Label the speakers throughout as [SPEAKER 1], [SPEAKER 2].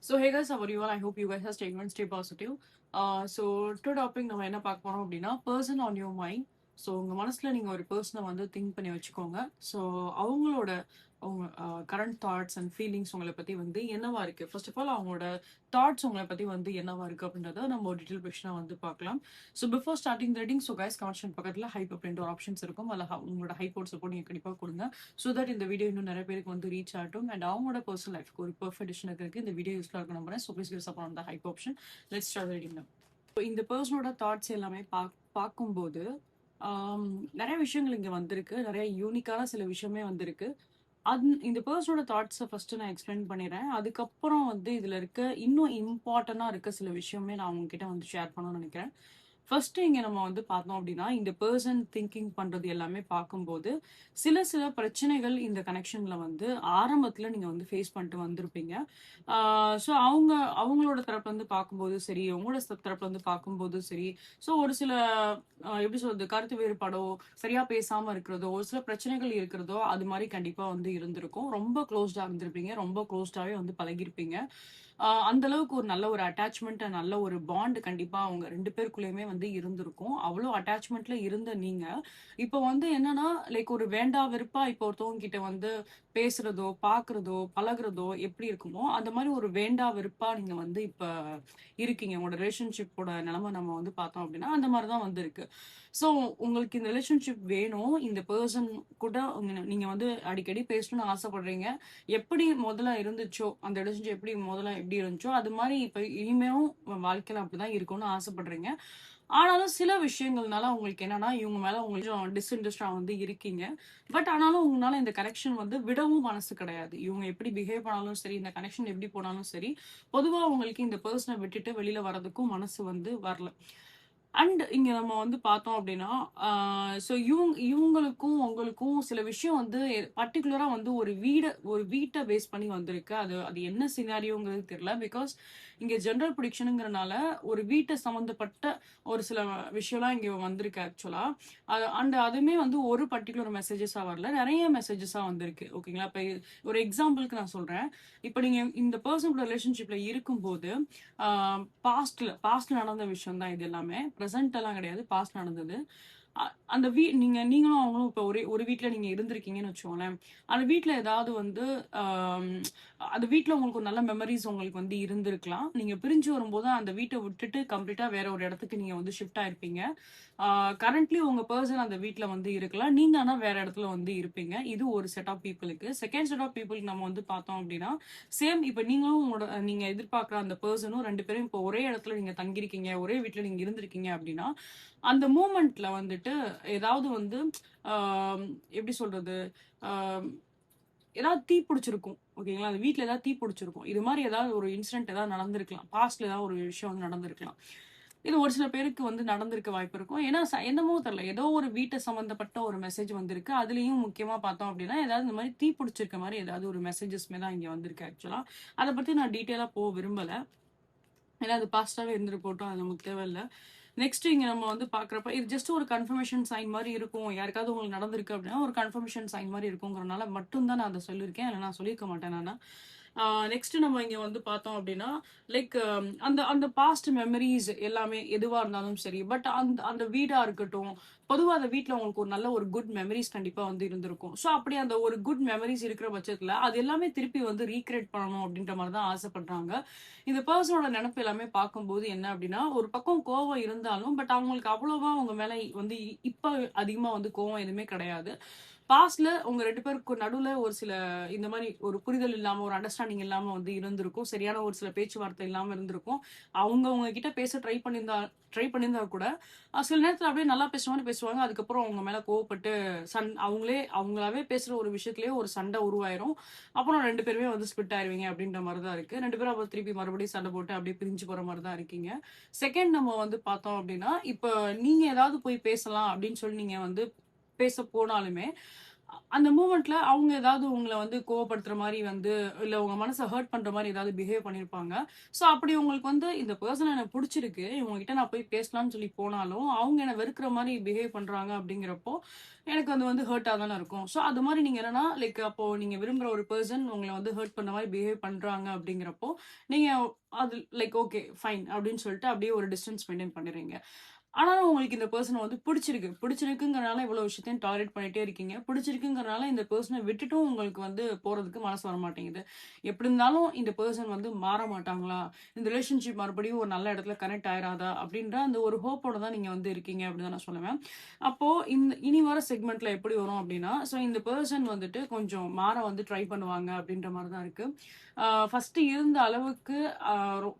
[SPEAKER 1] So hey guys, how are you all? I hope you guys are staying and stay positive. So to topic நம்ம என்ன பார்க்க போறோம் அப்படின்னா person on your mind. So உங்கள் மனசில் நீங்கள் ஒரு பர்சனை வந்து திங்க் பண்ணி வச்சுக்கோங்க. ஸோ அவங்களோட அவங்க கரண்ட் தாட்ஸ் அண்ட் ஃபீலிங்ஸ் உங்களை பற்றி வந்து என்னவா இருக்குது. ஃபர்ஸ்ட் ஆஃப் ஆல் அவங்களோட தாட்ஸ் உங்களை பற்றி வந்து என்னவா இருக்குது அப்படின்றத நம்ம ஒரு டீட்டெயில் கொஸ்டினாக வந்து பார்க்கலாம். So before starting reading, so guys கமெண்ட்ஷன் பக்கத்தில் ஹைப் அப்படின்ற ஒரு ஆப்ஷன்ஸ் இருக்கும். அதில் உங்களோட ஹைப்போர்ட் சப்போர்ட் நீங்கள் கண்டிப்பாக கொடுங்க. ஸோ தட் இந்த வீடியோ இன்னும் நிறைய பேருக்கு வந்து ரீச் ஆகட்டும் அண்ட் அவங்களோட பர்சனல் லைஃப்க்கு ஒரு பர்ஃபெக்ட் டிசிஷனுக்கு இந்த வீடியோ யூஸ்ஃபுல்லாக இருக்கும் நம்புறேன். So please give support on the hype option. Let's start reading now. இந்த பர்சனோட தாட்ஸ் எல்லாமே பார்க்கும்போது நிறைய விஷயங்கள் இங்கே வந்திருக்கு. நிறைய யூனிக்கான சில விஷயமே வந்திருக்கு. இந்த பர்சனோட தாட்ஸை ஃபர்ஸ்ட் நான் எக்ஸ்பிளைன் பண்ணிடுறேன். அதுக்கப்புறம் வந்து இதில் இருக்க இன்னும் இம்பார்ட்டண்டாக இருக்க சில விஷயமே நான் உங்ககிட்ட வந்து ஷேர் பண்ணணும்னு நினைக்கிறேன். ஃபர்ஸ்ட் இங்கே நம்ம வந்து பார்த்தோம் அப்படின்னா இந்த பர்சன் திங்கிங் பண்ணுறது எல்லாமே பார்க்கும்போது சில பிரச்சனைகள் இந்த கனெக்ஷனில் வந்து ஆரம்பத்தில் நீங்கள் வந்து ஃபேஸ் பண்ணிட்டு வந்திருப்பீங்க. ஸோ அவங்களோட தரப்புல இருந்து பார்க்கும்போது சரி, உங்களோட தரப்புல இருந்து பார்க்கும்போது சரி, ஸோ ஒரு சில எப்படி சொல்றது, கருத்து வேறுபாடோ சரியா பேசாம இருக்கிறதோ ஒரு சில பிரச்சனைகள் இருக்கிறதோ அது மாதிரி கண்டிப்பா வந்து இருந்திருக்கும். ரொம்ப க்ளோஸ்டா இருந்திருப்பீங்க, ரொம்ப க்ளோஸ்டாவே வந்து பழகிருப்பீங்க. அந்த அளவுக்கு ஒரு நல்ல ஒரு அட்டாச்மெண்ட், நல்ல ஒரு பாண்ட் கண்டிப்பா அவங்க ரெண்டு பேருக்குள்ளயுமே வந்து இருந்திருக்கும். அவ்வளோ அட்டாச்மெண்ட்ல இருந்த நீங்க இப்போ வந்து என்னன்னா லைக் ஒரு வேண்டா வெறுப்பா இப்போ ஒருத்தவங்க கிட்ட வந்து பேசுறதோ பாக்குறதோ பழகுறதோ எப்படி இருக்குமோ அந்த மாதிரி ஒரு வேண்டா வெறுப்பா நீங்க வந்து இப்ப இருக்கீங்க. உங்களோட ரிலேஷன்ஷிப்போட நிலைமை நம்ம வந்து பார்த்தோம் அப்படின்னா அந்த மாதிரிதான் வந்து இருக்கு. ஸோ உங்களுக்கு இந்த ரிலேஷன்ஷிப் வேணும், இந்த பர்சன் கூட நீங்க வந்து அடிக்கடி பேசணும்னு ஆசைப்படுறீங்க. எப்படி முதல்ல இருந்துச்சோ அந்த ரிலேஷன்ஷிப் எப்படி இருந்துச்சோ அது மாதிரி இப்ப இனிமேலும் வாழ்க்கையில அப்படிதான் இருக்கும்னு ஆசைப்படுறீங்க. ஆனாலும் சில விஷயங்கள்னால உங்களுக்கு என்னன்னா இவங்க மேல உங்களுக்கு டிஸ்இன்ட்ரெஸ்டா வந்து இருக்கீங்க. பட் ஆனாலும் உங்களால இந்த கனெக்ஷன் வந்து விடவும் மனசு கிடையாது. இவங்க எப்படி பிஹேவ் பண்ணாலும் சரி, இந்த கனெக்ஷன் எப்படி போனாலும் சரி, பொதுவா உங்களுக்கு இந்த பர்சனை விட்டுட்டு வெளியில வர்றதுக்கும் மனசு வந்து வரல. அண்ட் இங்க நம்ம வந்து பார்த்தோம் அப்படின்னா ஸோ இவங்களுக்கும் உங்களுக்கும் சில விஷயம் வந்து பர்டிகுலரா வந்து ஒரு வீட்டை பேஸ் பண்ணி வந்திருக்கு. அது அது என்ன சினாரியோங்கிறது தெரியல. பிகாஸ் இங்க ஜென்ரல் ப்ரிடிக்ஷனுங்கிறனால ஒரு வீட்டை சம்மந்தப்பட்ட ஒரு சில விஷயம்லாம் இங்க வந்திருக்கு ஆக்சுவலா. அண்ட் அதுவுமே வந்து ஒரு பர்டிகுலர் மெசேஜஸா வரல, நிறைய மெசேஜஸா வந்திருக்கு. ஓகேங்களா? இப்போ ஒரு எக்ஸாம்பிளுக்கு நான் சொல்றேன். இப்போ நீங்க இந்த பர்சனல் ரிலேஷன்ஷிப்ல இருக்கும்போது பாஸ்ட்ல நடந்த விஷயம் தான் இது எல்லாமே. ப்ரெசென்ட் எல்லாம் கிடையாது, பாஸ்ட் நடந்தது. அந்த நீங்களும் அவங்களும் இப்போ ஒரு வீட்டில் நீங்க இருந்திருக்கீங்கன்னு வச்சுக்கோங்களேன். அந்த வீட்டில் ஏதாவது வந்து அந்த வீட்டில் உங்களுக்கு ஒரு நல்ல மெமரிஸ் உங்களுக்கு வந்து இருந்திருக்கலாம். நீங்க பிரிஞ்சு வரும்போது அந்த வீட்டை விட்டுட்டு கம்ப்ளீட்டா வேற ஒரு இடத்துக்கு நீங்க வந்து ஷிஃப்ட் ஆயிருப்பீங்க. கரண்ட்லி உங்க பர்சன் அந்த வீட்டில் வந்து இருக்கலாம், நீங்க ஆனா வேற இடத்துல வந்து இருப்பீங்க. இது ஒரு செட் ஆஃப் பீப்புளுக்கு. செகண்ட் செட் ஆஃப் பீப்புளுக்கு நம்ம வந்து பார்த்தோம் அப்படின்னா சேம் இப்போ நீங்களும் உங்களோட நீங்க எதிர்பார்க்குற அந்த பர்சனும் ரெண்டு பேரும் இப்போ ஒரே இடத்துல நீங்க தங்கியிருக்கீங்க, ஒரே வீட்டில் நீங்க இருந்திருக்கீங்க அப்படின்னா அந்த மூமெண்ட்ல வந்துட்டு ஏதாவது வந்து எப்படி சொல்றது, ஏதாவது தீ பிடிச்சிருக்கும். ஓகேங்களா? அந்த வீட்டில் ஏதாவது தீ பிடிச்சிருக்கும். இது மாதிரி ஏதாவது ஒரு இன்சிடென்ட் ஏதாவது நடந்திருக்கலாம், பாஸ்ட்ல ஏதாவது ஒரு விஷயம் வந்து நடந்திருக்கலாம். இது ஒரு சில பேருக்கு வந்து நடந்திருக்க வாய்ப்பு இருக்கும். ஏன்னா என்னமோ தெரியல, ஏதோ ஒரு வீட்டை சம்பந்தப்பட்ட ஒரு மெசேஜ் வந்திருக்கு. அதுலயும் முக்கியமா பார்த்தோம் அப்படின்னா ஏதாவது இந்த மாதிரி தீ பிடிச்சிருக்க மாதிரி ஏதாவது ஒரு மெசேஜஸ்மே தான் இங்க வந்திருக்கு ஆக்சுவலா. அதை பத்தி நான் டீட்டெயிலா போக விரும்பல, ஏன்னா அது பாஸ்டாவே இருந்துட்டு போட்டோம், அது நமக்கு தேவையில்லை. நெக்ஸ்ட் இங்க நம்ம வந்து பாக்குறப்ப இது ஜஸ்ட் ஒரு கன்ஃபர்மேஷன் சைன் மாதிரி இருக்கும். யாருக்காவது உங்களுக்கு நடந்திருக்கு அப்படின்னா ஒரு கன்ஃபர்மேஷன் சைன் மாதிரி இருக்குங்கிறனால மட்டும்தான் நான் அதை சொல்லியிருக்கேன், இல்லை நான் சொல்லியிருக்க மாட்டேன் நான். நெக்ஸ்ட் நம்ம இங்க வந்து பார்த்தோம் அப்படின்னா லைக் அந்த அந்த பாஸ்ட் மெமரிஸ் எல்லாமே எதுவா இருந்தாலும் சரி, பட் அந்த அந்த வீடா இருக்கட்டும், பொதுவாக அந்த வீட்டில் உங்களுக்கு ஒரு நல்ல ஒரு குட் மெமரிஸ் கண்டிப்பா வந்து இருந்திருக்கும். ஸோ அப்படி அந்த ஒரு குட் மெமரிஸ் இருக்கிற பட்சத்துல அது எல்லாமே திருப்பி வந்து ரீக்ரியேட் பண்ணணும் அப்படின்ற மாதிரி தான் ஆசைப்படுறாங்க. இந்த பர்சனோட நினைப்பு எல்லாமே பார்க்கும்போது என்ன அப்படின்னா ஒரு பக்கம் கோவம் இருந்தாலும் பட் அவங்களுக்கு அவ்வளவா அவங்க மேல வந்து இப்ப அதிகமா வந்து கோவம் எதுவுமே கிடையாது. பாஸ்ட்ல உங்க ரெண்டு பேருக்கு நடுவுல ஒரு சில இந்த மாதிரி ஒரு புரிதல் இல்லாம ஒரு அண்டர்ஸ்டாண்டிங் இல்லாம வந்து இருந்திருக்கும். சரியான ஒரு சில பேச்சுவார்த்தை இல்லாம இருந்திருக்கும். அவங்க கிட்ட பேச ட்ரை பண்ணியிருந்தா கூட சில நேரத்துல அப்படியே நல்லா பேசுவாங்க. அதுக்கப்புறம் அவங்க மேல கோவப்பட்டு அவங்களாவே பேசுற ஒரு விஷயத்திலேயே ஒரு சண்டை உருவாயிரும். அப்புறம் ரெண்டு பேருமே வந்து ஸ்பிட் ஆயிருவீங்க அப்படின்ற மாதிரி தான் இருக்கு. ரெண்டு பேரும் அப்புறம் திருப்பி மறுபடியும் சண்டை போட்டு அப்படியே பிரிஞ்சு போற மாதிரி தான் இருக்கீங்க. செகண்ட் நம்ம வந்து பார்த்தோம் அப்படின்னா இப்ப நீங்க ஏதாவது போய் பேசலாம் அப்படின்னு சொல்லி நீங்க வந்து பேச போனாலுமே அந்த மூமெண்ட்ல அவங்க ஏதாவது உங்கள வந்து கோவப்படுத்துற மாரி வந்து, இல்ல உங்க மனச ஹர்ட் பண்ற மாரி ஏதாவது பிஹேவ் பண்ணியிருப்பாங்க. ஸோ அப்படி உங்களுக்கு வந்து இந்த பெர்சன் எனக்கு புடிச்சிருக்கு. இவங்க கிட்ட நான் போய் பேசலாம்னு சொல்லி போனாலும், அவங்க என்ன வெறுக்கிற மாரி பிஹேவ் பண்றாங்க அப்படிங்கிறப்போ, எனக்கு அது வந்து ஹர்ட்டா தானே இருக்கும். ஸோ அது மாரி நீங்க என்னன்னா, லைக் அப்போ நீங்க விரும்புற ஒரு பெர்சன் உங்கள வந்து ஹர்ட் பண்ண மாரி பிஹேவ் பண்றாங்க அப்படிங்கிறப்போ, நீங்க அது லைக் ஓகே, ஃபைன் அப்படின்னு சொல்லிட்டு அப்படியே ஒரு டிஸ்டன்ஸ் மெயின்டெயின் பண்ணிடுறீங்க. ஆனாலும் உங்களுக்கு இந்த பெர்சன வந்து பிடிச்சிருக்கு. பிடிச்சிருக்குங்கிறனால இவ்வளோ விஷயத்தையும் டாலரேட் பண்ணிட்டே இருக்கீங்க. பிடிச்சிருக்குங்கிறனால இந்த பெர்சன விட்டுட்டும் உங்களுக்கு வந்து போறதுக்கு மனசு வரமாட்டேங்குது. எப்படி இருந்தாலும் இந்த பெர்சன் வந்து மாற மாட்டாங்களா? இந்த ரிலேஷன்ஷிப் மறுபடியும் ஒரு நல்ல இடத்துல கனெக்ட் ஆயிராதா? அப்படின்ற அந்த ஒரு ஹோப்போட தான் நீங்க வந்து இருக்கீங்க அப்படின்னு தான் நான் சொல்லுவேன். அப்போ இனி வர செக்மெண்ட்ல எப்படி வரும் அப்படின்னா, ஸோ இந்த பெர்சன் வந்துட்டு கொஞ்சம் மாற வந்து ட்ரை பண்ணுவாங்க அப்படின்ற மாரி தான் இருக்கு. ஃபர்ஸ்ட்டு இருந்த அளவுக்கு அ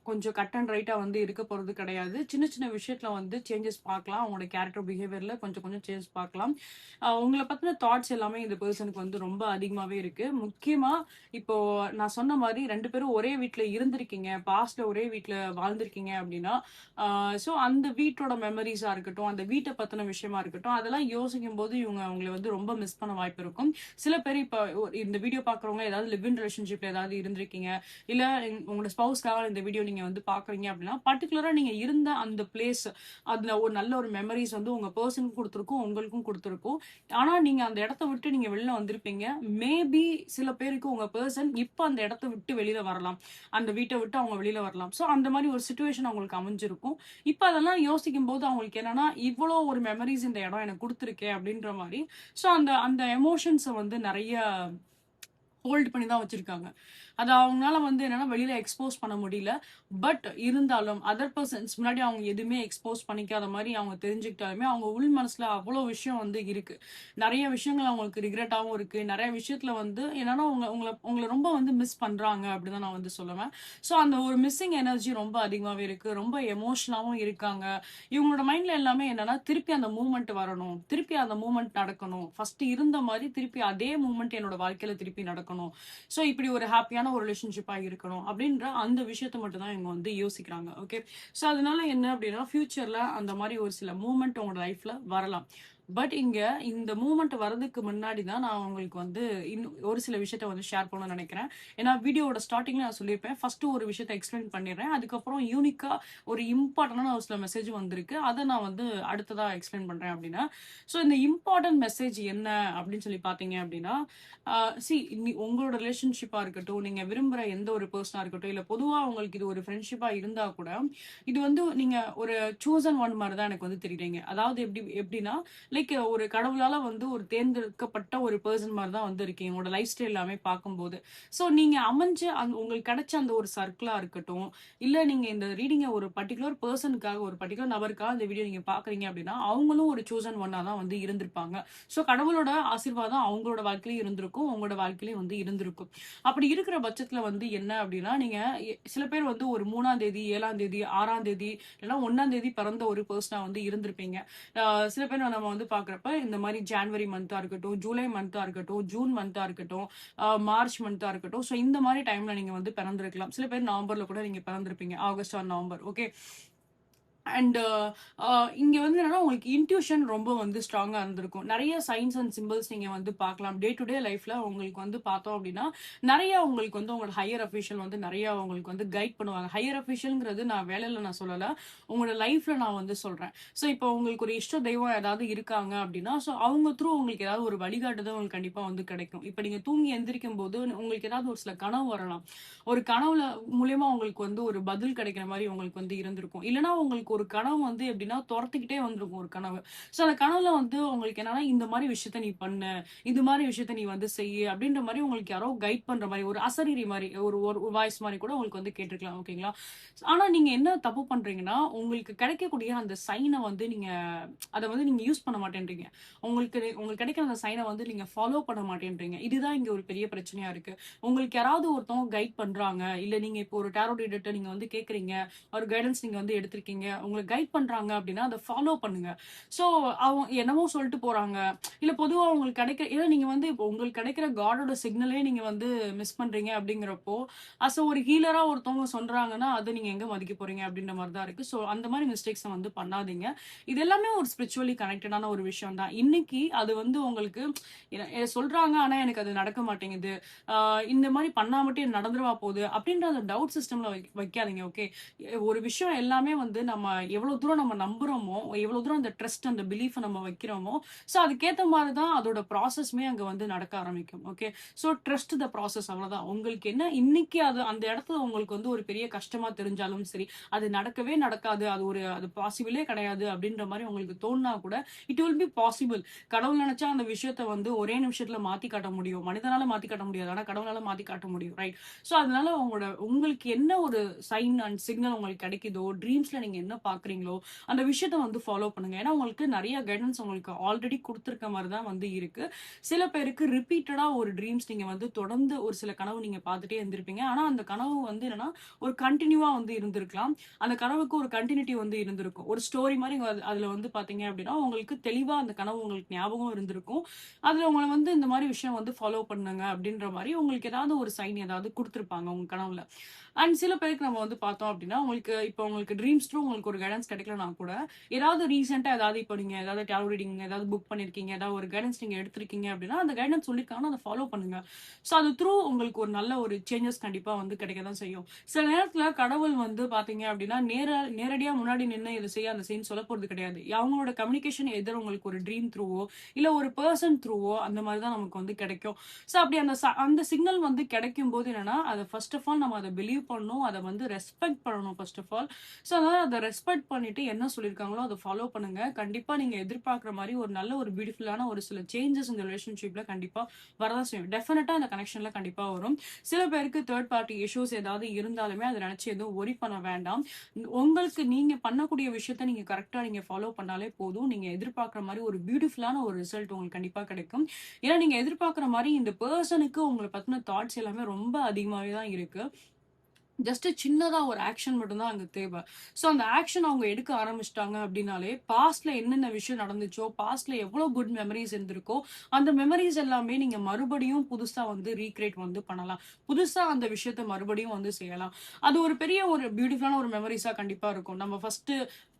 [SPEAKER 1] கொஞ்சம் கட் அண்ட் ரைட்டா வந்து இருக்க போறது கிடையாது. சின்ன சின்ன விஷயத்துல வந்து சேஞ்சஸ் பார்க்கலாம். அவங்களோட கேரக்டர் பிஹேவியர்ல கொஞ்சம் கொஞ்சம் சேஞ்சஸ் பார்க்கலாம். உங்கள பத்தின தாட்ஸ் எல்லாமே இந்த பெர்சனுக்கு வந்து ரொம்ப அதிகமாவே இருக்கு. முக்கியமா இப்போ நான் சொன்ன மாரி 2 பேரும் ஒரே வீட்ல இருந்திருக்கீங்க. பாஸ்ட்ல ஒரே வீட்ல வாழ்ந்திருக்கீங்க அப்டின்னா, ஸோ அந்த வீட்டோட மெமரீஸா இருக்கட்டும், அந்த வீட்ட பத்தின விஷயமா இருக்கட்டும், அதெல்லாம் யோசிக்கும்போது இவங்க உங்கள வந்து ரொம்ப மிஸ் பண்ண வாய்ப்பு இருக்கும். சில பேர் இப்ப இந்த வீடியோ பார்க்குறவங்க ஏதாவது லிவ் இன் ரிலேஷன்ஷிப்ல ஏதாவது இருந்திருக்கீங்க. இல்ல உங்களோட ஸ்பௌஸ்க்காக இந்த வீடியோ நீங்க வந்து பார்க்குறீங்க அப்டின்னா, பர்ட்டிகுலரா நீங்க இருந்த அந்த பிளேஸ் அதுல ஒரு நல்ல ஒரு மெமரீஸ் வந்து உங்க பெர்சனுக்கும் குடுத்திருக்கும், உங்களுக்கும் குடுத்திருக்கும். ஆனா நீங்க அந்த இடத்த விட்டு நீங்க வெளில வந்திருப்பீங்க. மேபி சில பேருக்கு உங்க பெர்சன் இப்ப அந்த இடத்த விட்டு வெளில வரலாம். அந்த வீட்ட விட்டு அவங்க வெளில வரலாம். சோ அந்த மாரி ஒரு சிச்சுவேஷன் அவங்களுக்கு அமைஞ்சிருக்கும். இப்ப அதெல்லாம் யோசிக்கும்போது அவங்களுக்கு என்னன்னா, இவ்ளோ ஒரு மெமரீஸ் இந்த இடம் எனக்கு குடுத்திருக்கே அப்டின்ற மாரி, சோ அந்த அந்த எமோஷன்ஸ வந்து நெறைய ஹோல்ட் பண்ணி தான் வச்சிருக்காங்க. அத அவங்கனால வந்து என்னன்னா வெளியில எக்ஸ்போஸ் பண்ண முடியல. பட் இருந்தாலும் அதர் பெர்சன்ஸ் முன்னாடி அவங்க எதுவுமே எக்ஸ்போஸ் பண்ணிக்காத மாரி அவங்க தெரிஞ்சுக்கிட்டாலுமே, அவங்க உள் மனசுல அவ்ளோ விஷயம் வந்து இருக்கு. நெறைய விஷயங்கள் அவங்களுக்கு ரிக்ரெட்டாவும் இருக்கு. நெறைய விஷயத்துல வந்து என்னன்னா உங்கள ரொம்ப வந்து மிஸ் பண்றாங்க அப்படின்னு தான் நான் வந்து சொல்லுவேன். ஸோ அந்த ஒரு மிஸ்ஸிங் எனர்ஜி ரொம்ப அதிகமாவே இருக்கு. ரொம்ப எமோஷனலாவும் இருக்காங்க. இவங்களோட மைண்ட்ல எல்லாமே என்னன்னா, திருப்பி அந்த மூவ்மெண்ட் வரணும். திருப்பி அந்த மூவ்மெண்ட் நடக்கணும். ஃபர்ஸ்ட் இருந்த மாரி திருப்பி அதே மூவ்மெண்ட் என்னோட வாழ்க்கையில திருப்பி நடக்கணும். சோ இப்படி ஒரு ஹாப்பியான ஒரு ரிலேஷன்ஷிப்பா இருக்கணும் அப்படின்ற அந்த விஷயத்த மட்டும் தான் இவங்க வந்து யோசிக்கிறாங்க. ஓகே. சோ அதனால என்ன அப்படின்னா ஃபியூச்சர்ல அந்த மாரி ஒரு சில மூவ்மெண்ட் உங்களோட லைஃப்ல வரலாம். பட் இங்க இந்த மூவ்மெண்ட் வரதுக்கு முன்னாடி தான் நான் உங்களுக்கு வந்து இன்னும் ஒரு சில விஷயத்த வந்து ஷேர் பண்ணணும்னு நினைக்கிறேன். ஏன்னா வீடியோவோட ஸ்டார்ட்டிங்ல நான் சொல்லியிருப்பேன். ஃபர்ஸ்ட் ஒரு விஷயத்த எக்ஸ்பிளைன் பண்ணிடுறேன். அதுக்கப்புறம் யூனிக்கா ஒரு இம்பார்ட்டன்டான ஒரு சில மெசேஜ் வந்திருக்கு. அத நான் வந்து அடுத்ததா எக்ஸ்பிளைன் பண்றேன் அப்படின்னா, சோ இந்த இம்பார்ட்டன்ட் மெசேஜ் என்ன அப்படின்னு சொல்லி பார்த்தீங்க அப்படின்னா, ஆ சி உங்களோட ரிலேஷன்ஷிப்பா இருக்கட்டும், நீங்க விரும்புற எந்த ஒரு பெர்சனா இருக்கட்டும், இல்ல பொதுவா உங்களுக்கு இது ஒரு ஃப்ரெண்ட்ஷிப்பா இருந்தா கூட, இது வந்து நீங்க ஒரு சூசன் ஒன் மாரி தான் எனக்கு வந்து தெரியுறீங்க. அதாவது எப்படின்னா, லைக் ஒரு கடவுளால வந்து ஒரு தேர்ந்தெடுக்கப்பட்ட ஒரு பெர்சன் மாரி தான் வந்து இருக்கீங்க. உங்களோட லைஃப் ஸ்டைல் எல்லாமே பார்க்கும்போது. ஸோ நீங்க அமைஞ்ச உங்களுக்கு கிடைச்ச அந்த ஒரு சர்க்கிளா இருக்கட்டும், இல்ல நீங்க இந்த ரீடிங்க ஒரு பர்ட்டிகுலர் பெர்சனுக்காக, ஒரு பர்ட்டிகுலர் நபருக்காக இந்த வீடியோ நீங்க பார்க்குறீங்க அப்படின்னா, அவங்களும் ஒரு சூசன் ஒன்னா தான் வந்து இருந்திருப்பாங்க. சோ கடவுளோட ஆசீர்வாதம் அவங்களோட வாழ்க்கையிலயும் இருந்திருக்கும். உங்களோட வாழ்க்கையிலயும் வந்து இருந்திருக்கும். அப்படி இருக்கிற பட்சத்துல வந்து என்ன அப்படின்னா, நீங்க சில பேர் வந்து ஒரு 3ஆம் தேதி, 7ஆம் தேதி, 6ஆம் தேதி இல்லன்னா 1ஆம் தேதி பிறந்த ஒரு பெர்சனா வந்து இருந்திருப்பீங்க. சில பேர் நம்ம வந்து பார்க்குறப்ப இந்த மாரி ஜான்வரி மந்த்தா இருக்கட்டும், ஜூலை மந்த்தா இருக்கட்டும், ஜூன் மந்த்தா இருக்கட்டும், மார்ச் மந்த்தா இருக்கட்டும். ஸோ இந்த மாரி டைம்ல நீங்க வந்து பிறந்திருக்கலாம். சில பேர் நவம்பர்ல கூட நீங்க பிறந்திருப்பீங்க. August or November. Okay. And இங்க வந்து என்னன்னா, உங்களுக்கு இன்ட்யூஷன் ரொம்ப வந்து ஸ்ட்ராங்கா இருந்திருக்கும். நெறைய சைன்ஸ் அண்ட் சிம்பல்ஸ் நீங்க வந்து பார்க்கலாம். டே டு டே லைஃப்ல உங்களுக்கு வந்து பார்த்தோம் அப்டின்னா, நெறைய உங்களுக்கு வந்து உங்களோட ஹையர் அஃபிஷியல் வந்து நெறைய உங்களுக்கு வந்து கைட் பண்ணுவாங்க. ஹையர் அஃபிஷியல்ங்கிறது நான் வேலையில நான் சொல்லல. உங்களோட லைஃப்ல நான் வந்து சொல்றேன். ஸோ இப்போ உங்களுக்கு ஒரு இஷ்ட தெய்வம் ஏதாவது இருக்காங்க அப்டின்னா, ஸோ அவங்க த்ரூ உங்களுக்கு ஏதாவது ஒரு வழிகாட்டுதல் உங்களுக்கு கண்டிப்பா வந்து கிடைக்கும். இப்ப நீங்க தூங்கி எந்திரிக்கும்போது உங்களுக்கு ஏதாவது ஒரு சில கனவு வரலாம். ஒரு கனவுல மூலியமா உங்களுக்கு வந்து ஒரு பதில் கிடைக்கிற மாரி உங்களுக்கு வந்து இருந்திருக்கும். இல்லன்னா உங்களுக்கு ஒரு கனவு வந்து எப்படின்னா தொரத்திக்கிட்டே வந்திருக்கும் ஒரு கனவு. சோ அந்த கனவுல வந்து உங்களுக்கு என்னன்னா, இந்த மாரி விஷயத்த நீ பண்ணு. இது மாரி விஷயத்த நீ வந்து செய்யு. அப்படின்ற மாரி உங்களுக்கு யாரோ கைட் பண்ற மாரி ஒரு அசரீரி மாரி ஒரு ஒரு வாய்ஸ் மாரி கூட உங்களுக்கு வந்து கேட்டுருக்கலாம். ஓகேங்களா? ஆனா நீங்க என்ன தப்பு பண்றீங்கன்னா, உங்களுக்கு கிடைக்கக்கூடிய அந்த சைன வந்து நீங்க அத வந்து நீங்க யூஸ் பண்ண மாட்டேன்றீங்க. உங்களுக்கு கிடைக்கிற அந்த சைன வந்து நீங்க ஃபாலோ பண்ண மாட்டேன்றீங்க. இதுதான் இங்க ஒரு பெரிய பிரச்சனையா இருக்கு. உங்களுக்கு யாராவது ஒருத்தவங்க கைட் பண்றாங்க. இல்ல நீங்க இப்போ ஒரு டாரோ ரீடர்ட்ட நீங்க வந்து கேட்கிறீங்க. ஒரு கைடன்ஸ் நீங்க வந்து எடுத்திருக்கீங்க. உங்களுக்கு கைட் பண்றாங்க அப்படின்னா அதை ஃபாலோ பண்ணுங்க. ஸோ அவங்க என்னமோ சொல்லிட்டு போறாங்க. இல்ல பொதுவா உங்களுக்கு கிடைக்கிற ஏன்னா நீங்க வந்து இப்போ உங்களுக்கு கிடைக்கிற காடோட சிக்னலே நீங்க வந்து மிஸ் பண்றீங்க அப்படிங்கிறப்போ, ஒரு ஹீலரா ஒருத்தவங்க சொல்றாங்கன்னா, அத நீங்க எங்க மதிக்க போறீங்க அப்படின்ற மாரி தான் இருக்கு. ஸோ அந்த மாரி மிஸ்டேக்ஸ வந்து பண்ணாதீங்க. இது எல்லாமே ஒரு ஸ்பிரிச்சுவலி கனெக்டடான ஒரு விஷயம் தான். இன்னைக்கு அது வந்து உங்களுக்கு சொல்றாங்க, ஆனா எனக்கு அது நடக்க மாட்டேங்குது. ஆ இந்த மாரி பண்ணா மட்டும் இது நடந்துறவா போகுது அப்படின்ற அந்த டவுட் சிஸ்டம்ல வைக்காதீங்க. ஓகே. ஒரு விஷயம் எல்லாமே வந்து நம்ம எவ்வளவு தூரம் நம்ம நம்புறோமோ, எவ்வளவு தூரம் அந்த ட்ரஸ்ட் அந்த பிலீஃப நம்ம வைக்கிறோமோ, அதுக்கேத்த மாரி தான் அதோட ப்ராசஸ்மே அங்க வந்து நடக்க ஆரம்பிக்கும். ஓகே. ட்ரஸ்ட் த ப்ராசஸ் அவ்வளவுதான். உங்களுக்கு என்ன இன்னைக்கு அது அந்த இடத்துல உங்களுக்கு வந்து ஒரு பெரிய கஷ்டமா தெரிஞ்சாலும் சரி, அது நடக்கவே நடக்காது. அது பாசிபிளே கிடையாது அப்படின்ற மாரி உங்களுக்கு தோணுனா கூட, இட் வில் பி பாசிபிள். கடவுள் நினைச்சா அந்த விஷயத்த வந்து ஒரே நிமிஷத்துல மாத்தி காட்ட முடியும். மனிதனால மாத்தி காட்ட முடியாது. ஆனா கடவுளால மாத்தி காட்ட முடியும். ரைட்? அதனால உங்களுக்கு என்ன ஒரு சைன் அண்ட் சிக்னல் உங்களுக்கு கிடைக்குதோ, ட்ரீம்ஸ்ல நீங்க என்ன பார்க்குறீங்களோ, அந்த விஷயத்த வந்து ஃபாலோ பண்ணுங்க. ஏன்னா உங்களுக்கு நெறைய கைடன்ஸ் உங்களுக்கு ஆல்ரெடி குடுத்துருக்க மாரி தான் வந்து இருக்கு. சில பேருக்கு ரிப்பீட்டடா ஒரு ட்ரீம்ஸ் நீங்க வந்து தொடர்ந்து ஒரு சில கனவு நீங்க பார்த்துட்டே இருந்திருப்பீங்க. ஆனா அந்த கனவு வந்து என்னன்னா, ஒரு கன்டினியூவா வந்து இருந்திருக்கலாம். அந்த கனவுக்கு ஒரு கன்டினியூட்டி வந்து இருந்திருக்கும். ஒரு ஸ்டோரி மாரி அதுல வந்து பார்த்தீங்க அப்டின்னா, உங்களுக்கு தெளிவா அந்த கனவு உங்களுக்கு ஞாபகம் இருந்திருக்கும். அதுல உங்கள வந்து இந்த மாரி விஷயம் வந்து ஃபாலோ பண்ணுங்க அப்டின்ற மாரி உங்களுக்கு ஏதாவது ஒரு சைன் ஏதாவது குடுத்துருப்பாங்க உங்க கனவுல. அண்ட் சில பேருக்கு நம்ம வந்து பார்த்தோம் அப்டின்னா, உங்களுக்கு ட்ரீம்ஸ் த்ரூ உங்களுக்கு ஒரு கைடன்ஸ் கிடைக்கலனா கூட, ஏதாவது ரீசென்ட்டா ஏதாவது இப்போ நீங்க ஏதாவது டாரோ ரீடிங் ஏதாவது புக் பண்ணியிருக்கீங்க, ஏதாவது ஒரு கைடன்ஸ் நீங்க எடுத்திருக்கீங்க அப்டின்னா, அந்த கைடன்ஸ் சொல்லியிருக்காங்கன்னா அத ஃபாலோ பண்ணுங்க. அது த்ரூ உங்களுக்கு ஒரு நல்ல ஒரு சேஞ்சஸ் கண்டிப்பா வந்து கிடைக்க தான் செய்யும். சில நேரத்துல கடவுள் வந்து பார்த்தீங்க அப்டின்னா, நேரடியா முன்னாடி நின்னு இத செய், அத செய்ன்னு சொல்லப் போறது கிடையாது. அவங்களோட கம்யூனிகேஷன் எதிர் உங்களுக்கு ஒரு ட்ரீம் த்ரூவோ, இல்ல ஒரு பெர்சன் த்ரூவோ அந்த மாரி தான் நமக்கு வந்து கிடைக்கும். அப்படி அந்த சிக்னல் வந்து கிடைக்கும்போது என்னன்னா, அத ஃபர்ஸ்ட் ஆஃப் ஆல் நம்ம அத பிலீவ் பண்ணணும். அத வந்து ரெஸ்பெக்ட் பண்ணணும் ஃபர்ஸ்ட் ஆஃப் ஆல். அதனால அத ரெஸ்பெக்ட் பண்ணிட்டு என்ன சொல்லியிருக்காங்களோ அத ஃபாலோ பண்ணுங்க. கண்டிப்பா நீங்க எதிர்பார்க்கிற மாரி ஒரு நல்ல ஒரு பியூட்டிஃபுல்லான ஒரு சில சேஞ்சஸ் இந்த ரிலேஷன்ஷிப்ல கண்டிப்பா வரதான் செய்யும். டெஃபினட்டா இந்த கனெக்ஷன்ல கண்டிப்பா வரும். சில பேருக்கு தேர்ட் பார்ட்டி இஷ்யூஸ் ஏதாவது இருந்தாலுமே அத நினைச்சு எதுவும் வொரி பண்ண வேண்டாம். உங்களுக்கு நீங்க பண்ணக்கூடிய விஷயத்த நீங்க கரெக்ட்டா நீங்க ஃபாலோ பண்ணாலே போதும். நீங்க எதிர்பார்க்கிற மாரி ஒரு பியூட்டிஃபுல்லான ஒரு ரிசல்ட் உங்களுக்கு கண்டிப்பா கிடைக்கும். ஏன்னா நீங்க எதிர்பார்க்கிற மாரி இந்த பெர்சனுக்கு உங்கள பத்தின தாட்ஸ் எல்லாமே ரொம்ப அதிகமாவே தான் இருக்கு. ஜஸ்ட் சின்னதா ஒரு ஆக்ஷன் மட்டும் தான் அங்க தேவை. அந்த ஆக்ஷன் அவங்க எடுக்க ஆரம்பிச்சுட்டாங்க அப்படின்னாலே, பாஸ்ட்ல என்னென்ன விஷயம் நடந்துச்சோ, பாஸ்ட்ல எவ்வளோ குட் மெமரீஸ் இருந்திருக்கோ, அந்த மெமரீஸ் எல்லாமே நீங்க மறுபடியும் புதுசா வந்து ரீகிரியேட் வந்து பண்ணலாம். புதுசா அந்த விஷயத்த மறுபடியும் வந்து செய்யலாம். அது ஒரு பெரிய ஒரு பியூட்டிஃபுல்லான ஒரு மெமரீஸா கண்டிப்பா இருக்கும். நம்ம ஃபர்ஸ்ட்டு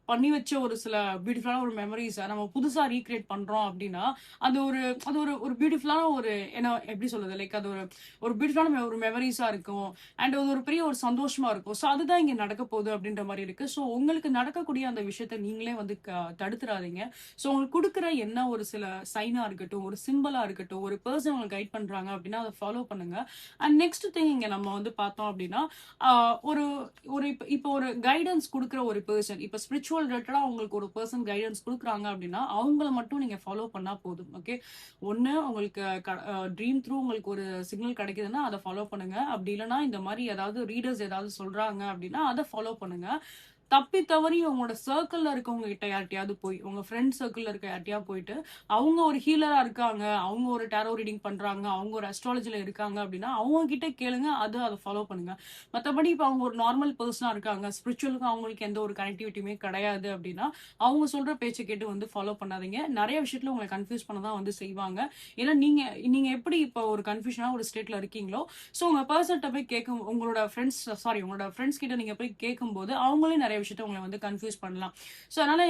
[SPEAKER 1] பண்ணி வச்ச ஒரு சில பியூட்டிஃபுல்லான ஒரு மெமரீஸ நம்ம புதுசா ரீகிரியேட் பண்றோம் அப்படின்னா, அது ஒரு அது ஒரு ஒரு பியூட்டிஃபுல்லான ஒரு என்ன எப்படி சொல்றது? லைக் அது ஒரு ஒரு பியூட்டிஃபுல்லான ஒரு மெமரீஸா இருக்கும். அண்ட் அது ஒரு பெரிய ஒரு சந்தோஷமா இருக்கும். அதுதான் இங்க நடக்க போகுது அப்படின்ற மாரி இருக்கு. உங்களுக்கு நடக்கக்கூடிய அந்த விஷயத்த நீங்களே வந்து தடுத்துறாதீங்க. உங்களுக்கு குடுக்குற என்ன ஒரு சில சைனா இருக்கட்டும், ஒரு சிம்பலா இருக்கட்டும், ஒரு பெர்சன் உங்கள கைட் பண்றாங்க அப்படின்னா, அத ஃபாலோ பண்ணுங்க. அண்ட் நெக்ஸ்ட் திங் இங்க நம்ம வந்து பார்த்தோம் அப்படின்னா, ஆ ஒரு ஒரு இப்போ ஒரு கைடன்ஸ் குடுக்குற ஒரு பெர்சன், இப்ப ஸ்பிரிச்சுவல் ரிலேட்டடா உங்களுக்கு ஒரு பெர்சன் கைடன்ஸ் குடுக்குறாங்க அப்படின்னா, அவங்கள மட்டும் நீங்க ஃபாலோ பண்ணா போதும். ஓகே. ஒண்ணு உங்களுக்கு ட்ரீம் த்ரூ உங்களுக்கு ஒரு சிக்னல் கிடைக்குதுன்னா, அத ஃபாலோ பண்ணுங்க. அப்படி இல்லன்னா இந்த மாரி ஏதாவது ரீடர்ஸ் ஏதாவது சொல்றாங்க அப்படின்னா, அத ஃபாலோ பண்ணுங்க. தப்பி தவறி உங்களோட சர்க்கிள்ல இருக்கவங்க கிட்ட யார்ட்டயாவது போய், உங்க ஃப்ரெண்ட் சர்க்கிள்ல இருக்க யார்ட்டயாவது போயிட்டு, அவங்க ஒரு ஹீலரா இருக்காங்க, அவங்க ஒரு டாரோ ரீடிங் பண்றாங்க, அவங்க ஒரு அஸ்ட்ராலஜில இருக்காங்க அப்படின்னா, அவங்க கிட்ட கேளுங்க. அத ஃபாலோ பண்ணுங்க. மத்தபடி இப்ப அவங்க ஒரு நார்மல் பெர்சனா இருக்காங்க, ஸ்பிரிச்சுவலுக்கும் அவங்களுக்கு எந்த ஒரு கனெக்டிவிட்டியுமே கிடையாது அப்படின்னா, அவங்க சொல்ற பேச்ச கேட்டு வந்து ஃபாலோ பண்ணாதீங்க. நெறைய விஷயத்துல உங்கள கன்ஃப்யூஸ் பண்ண தான் வந்து செய்வாங்க. ஏன்னா நீங்க நீங்க எப்படி இப்ப ஒரு கன்ஃப்யூஷனா ஒரு ஸ்டேட்ல இருக்கீங்களோ, உங்க பெர்சன்ட்ட போய் உங்களோட ஃப்ரெண்ட்ஸ் கிட்ட நீங்க போய் கேட்கும்போது, அவங்களே நெறைய விஷயத்த உங்கள வந்து கன்ஃப்யூஸ் பண்ணலாம். அதனால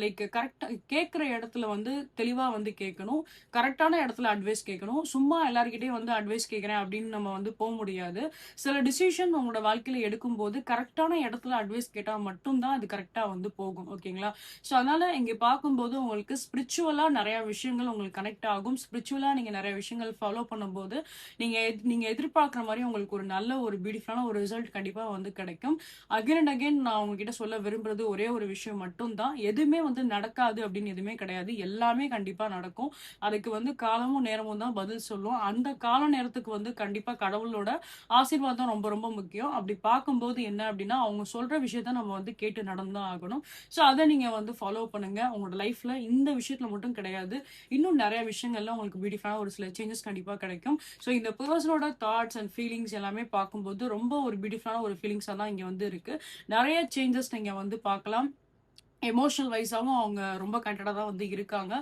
[SPEAKER 1] லைக் கரெக்ட்டா கேட்கிற இடத்துல வந்து தெளிவா வந்து கேட்கணும். கரெக்ட்டான இடத்துல அட்வைஸ் கேட்கணும். சும்மா எல்லார்கிட்டயும் வந்து அட்வைஸ் கேட்கிறேன் அப்படின்னு நம்ம வந்து முடியாது. சில டிசிஷன் உங்களோட வாழ்க்கையில எடுக்கும்போது, கரெக்ட்டான இடத்துல அட்வைஸ் கேட்டா மட்டும் தான் அது கரெக்ட்டா வந்து போகும். ஓகேங்களா? அதனால இங்க பார்க்கும்போது உங்களுக்கு ஸ்பிரிச்சுவலா நெறைய விஷயங்கள் உங்களுக்கு கனெக்ட் ஆகும். ஸ்பிரிச்சுவலா நீங்க நெறைய விஷயங்கள் ஃபாலோ பண்ணும்போது, நீங்க எதிர்பார்க்கிற மாரி உங்களுக்கு ஒரு நல்ல ஒரு பியூட்டிஃபுல்லான ஒரு ரிசல்ட் கண்டிப்பா வந்து கிடைக்கும். அகைன் அண்ட் அகைன் நான் உங்ககிட்ட சொல்ல விரும்புறது ஒரே ஒரு விஷயம் மட்டும் தான். எதுவுமே வந்து நடக்காது அப்படின்னு எதுவுமே கிடையாது. எல்லாமே கண்டிப்பா நடக்கும். அதுக்கு வந்து காலமும், நேரமும் தான் பதில் சொல்லும். அந்த கால நேரத்துக்கு வந்து கண்டிப்பா கடவுளோட ஆசீர்வாதம் ரொம்ப ரொம்ப முக்கியம். அப்படி பார்க்கும்போது என்ன அப்படின்னா, அவங்க சொல்ற விஷயத்த நம்ம வந்து கேட்டு நடந்து தான் ஆகணும். அத நீங்க வந்து ஃபாலோ பண்ணுங்க. உங்களோட லைஃப்ல இந்த விஷயத்துல மட்டும் கிடையாது. இன்னும் நெறைய விஷயங்கள்ல உங்களுக்கு பியூட்டிஃபுல்லான ஒரு சில சேஞ்சஸ் கண்டிப்பா கிடைக்கும். இந்த பெர்சனோட தாட்ஸ் அண்ட் ஃபீலிங்ஸ் எல்லாமே பார்க்கும்போது ரொம்ப ஒரு பியூட்டிஃபுல்லான ஒரு ஃபீலிங்ஸா தான் இங்க வந்து இருக்கு. நெறைய சேஞ்சஸ் நீங்க வந்து பார்க்கலாம். எமோஷனல் வைஸாவும் அவங்க ரொம்ப கனெக்டடா தான் வந்து இருக்காங்க.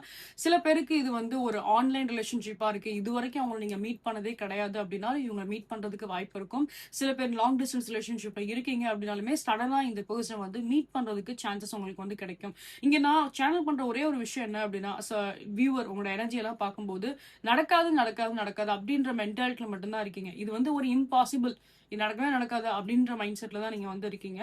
[SPEAKER 1] சில பேருக்கு இது வந்து ஒரு ஆன்லைன் ரிலேஷன்ஷிப்பா இருக்கு. இதுவரைக்கும் அவங்கள நீங்க மீட் பண்ணதே கிடையாது அப்படின்னா, இவங்க மீட் பண்றதுக்கு வாய்ப்பு இருக்கும். சில பேர் லாங் டிஸ்டன்ஸ் ரிலேஷன்ஷிப்ல இருக்கீங்க அப்படின்னாலுமே, சடனா இந்த பெர்சன வந்து மீட் பண்றதுக்கு சான்சஸ் உங்களுக்கு வந்து கிடைக்கும். இங்க நான் சேனல் பண்ற ஒரே ஒரு விஷயம் என்ன அப்படின்னா, வியூவர் உங்களோட எனர்ஜி எல்லாம் பார்க்கும்போது, நடக்காது, நடக்காது, நடக்காது அப்படின்ற மென்டாலிட்டில மட்டும் தான் இருக்கீங்க. இது வந்து ஒரு இம்பாசிபிள். இது நடக்கவே நடக்காது அப்படின்ற மைண்ட் செட்ல தான் நீங்க வந்து இருக்கீங்க.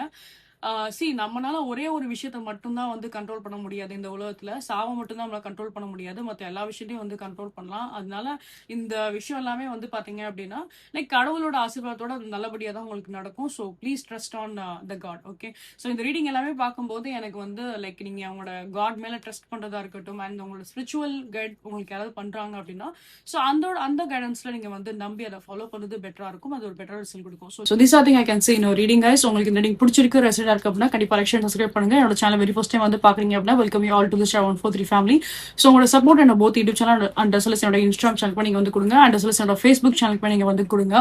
[SPEAKER 1] நம்மனால ஒரே ஒரு விஷயத்த மட்டும் தான் வந்து கண்ட்ரோல் பண்ண முடியாது இந்த உலகத்துல. சாவ மட்டும் தான் நம்மளால கண்ட்ரோல் பண்ண முடியாது. மத்த எல்லா விஷயத்தையும் வந்து கண்ட்ரோல் பண்ணலாம். அதனால இந்த விஷயம் எல்லாமே வந்து பார்த்தீங்க அப்படின்னா, லைக் கடவுளோட ஆசீர்வாதத்தோட அது நல்லபடியா தான் உங்களுக்கு நடக்கும். So please trust on the God. Okay. So இந்த ரீடிங் எல்லாமே பார்க்கும்போது எனக்கு வந்து லைக் நீங்க அவங்களோட காட் மேல ட்ரஸ்ட் பண்றதா இருக்கட்டும், அண்ட் உங்களோட ஸ்பிரிச்சுவல் கைட் உங்களுக்கு யாராவது பண்றாங்க அப்படின்னா, ஸோ அந்த கைடன்ஸ்ல நீங்க வந்து நம்பி அதை ஃபாலோ பண்றது பெட்டரா இருக்கும். அது ஒரு பெட்டர் ரிசல்ட் கொடுக்கும். So this are thing I can say இன்னொரு ரீடிங் கைஸ். உங்களுக்கு இந்த ரீடிங் பிடிச்சிருக்கு, ரெசிடா இருக்கு அப்படின்னா கண்டிப்பா லைக் ஷேர் சப்ஸ்கிரைப் பண்ணுங்க. என்னோட சேனல் வெரி ஃபர்ஸ்ட் டைம் வந்து பாக்குறீங்க அப்படின்னா welcome you all to the star 143 family. So உங்களோட சப்போர்ட் என்ன both YouTube channel and as well as என்னோட இன்ஸ்டாகிராம் சேனல் நீங்க வந்து கொடுங்க, அண்ட் அஸ் வெல் அஸ் என்னோட ஃபேஸ்புக் சேனல் நீங்க வந்து கொடுங்க.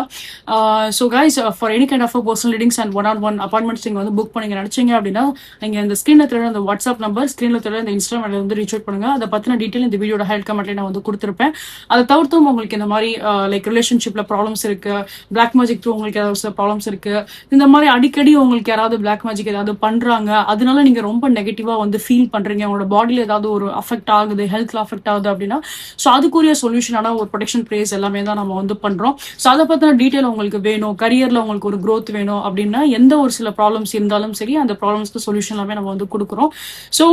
[SPEAKER 1] So guys for any kind of personal readings and one appointments நீங்க வந்து புக் பண்ணி நினைச்சீங்க அப்படின்னா நீங்க இந்த ஸ்கிரீன்ல தெரிய அந்த வாட்ஸ்அப் நம்பர், ஸ்கிரீன்ல தெரிய இந்த இன்ஸ்டாகிராம் வந்து ரீச் அவுட் பண்ணுங்க. அதை பத்தின டீட்டெயில் இந்த வீடியோட ஹைட் கமெண்ட்ல நான் வந்து கொடுத்துருப்பேன். அதை தவிர்த்தும் உங்களுக்கு இந்த மாதிரி லைக் ரிலேஷன்ஷிப்ல ப்ராப்ளம்ஸ் இருக்கு, பிளாக் மேஜிக் த்ரூ உங்களுக்கு ஏதாவது ப்ராப்ளம்ஸ் இருக்கு, இந்த மாதிரி அடிக்கடி உங்களுக்கு யாராவது பிளாக் மேஜிக் ஏதாவது பண்றாங்க, அதனால நீங்க ரொம்ப நெகட்டிவா வந்து ஃபீல் பண்றீங்க, உங்களோட பாடியில ஏதாவது ஒரு அஃபெக்ட் ஆகுது, ஹெல்த்ல அஃபெக்ட் ஆகுது அப்படின்னா, ஸோ அதுக்குரிய சொல்யூஷனான ஒரு ப்ரொடெக்ஷன் ப்ரேஸ் எல்லாமே தான் நம்ம வந்து பண்றோம். ஸோ அதை பத்தின டீட்டெயில் உங்களுக்கு வேணும், கரியர்ல உங்களுக்கு ஒரு growth வேணும் அப்படின்னா, எந்த ஒரு சில ப்ராப்ளம்ஸ் இருந்தாலும் சரி அந்த ப்ராப்ளம்ஸ்க்கு சொல்யூஷன் எல்லாமே நம்ம வந்து கொடுக்குறோம். ஸோ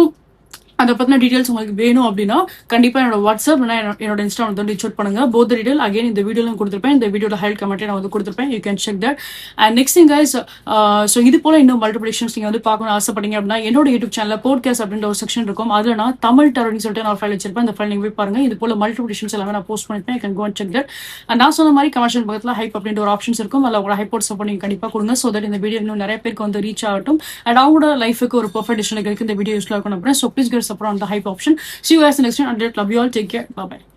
[SPEAKER 1] அதை பத்தின டீடைல்ஸ் உங்களுக்கு வேணும் அப்படின்னா கண்டிப்பா என்னோட வாட்ஸ்அப் என்னோட இன்ஸ்டாகிராம் வந்து ரீச் அவுட் பண்ணுங்க. போத் டீடைல் அகைன் இந்த வீடியோல கொடுத்துருப்பேன், இந்த வீடியோட ஹைட் கமெண்ட்ல நான் வந்து கொடுத்துருப்பேன். You can check that. And next thing guys, so இது போல இன்னும் மல்டிபிளேஷன்ஸ் நீங்க வந்து பார்க்கணும்னு ஆசைப்பட்டீங்க அப்படின்னா என்னோட யூடியூப் சேனல் போட்காஸ்ட் அப்படின்ற ஒரு செக்ஷன் இருக்கும். அதுல நான் தமிழ் டர்ன்னு சொல்லிட்டு நான் ஃபைல் வச்சிருப்பேன். இந்த ஃபைல் நீங்க போய் பாருங்க. இது போல மல்டிபிளேஷன்ஸ் எல்லாமே நான் போஸ்ட் பண்ணிருப்பேன். You can go and check that. And நான் சொன்ன மாதிரி கமெண்ட் பக்கத்துல ஹைப் அப்படின்ற ஒரு ஆப்ஷன்ஸ் இருக்கும். அதில் உங்களோட ஹைப்போட் சப்போர்ட் நீங்க கண்டிப்பா கொடுங்க. ஸோ தட் இந்த வீடியோ இன்னும் நிறைய பேருக்கு வந்து ரீச் ஆகட்டும், அண்ட் அவங்களோட லைஃபுக்கு ஒரு பெர்ஃபெக்ட் டிசிஷன் இந்த வீடியோ யூஸ்ஃபுல்லாக இருக்கும். So please get support on the hype option. See you guys next time. Until love you all. Take care. Bye bye.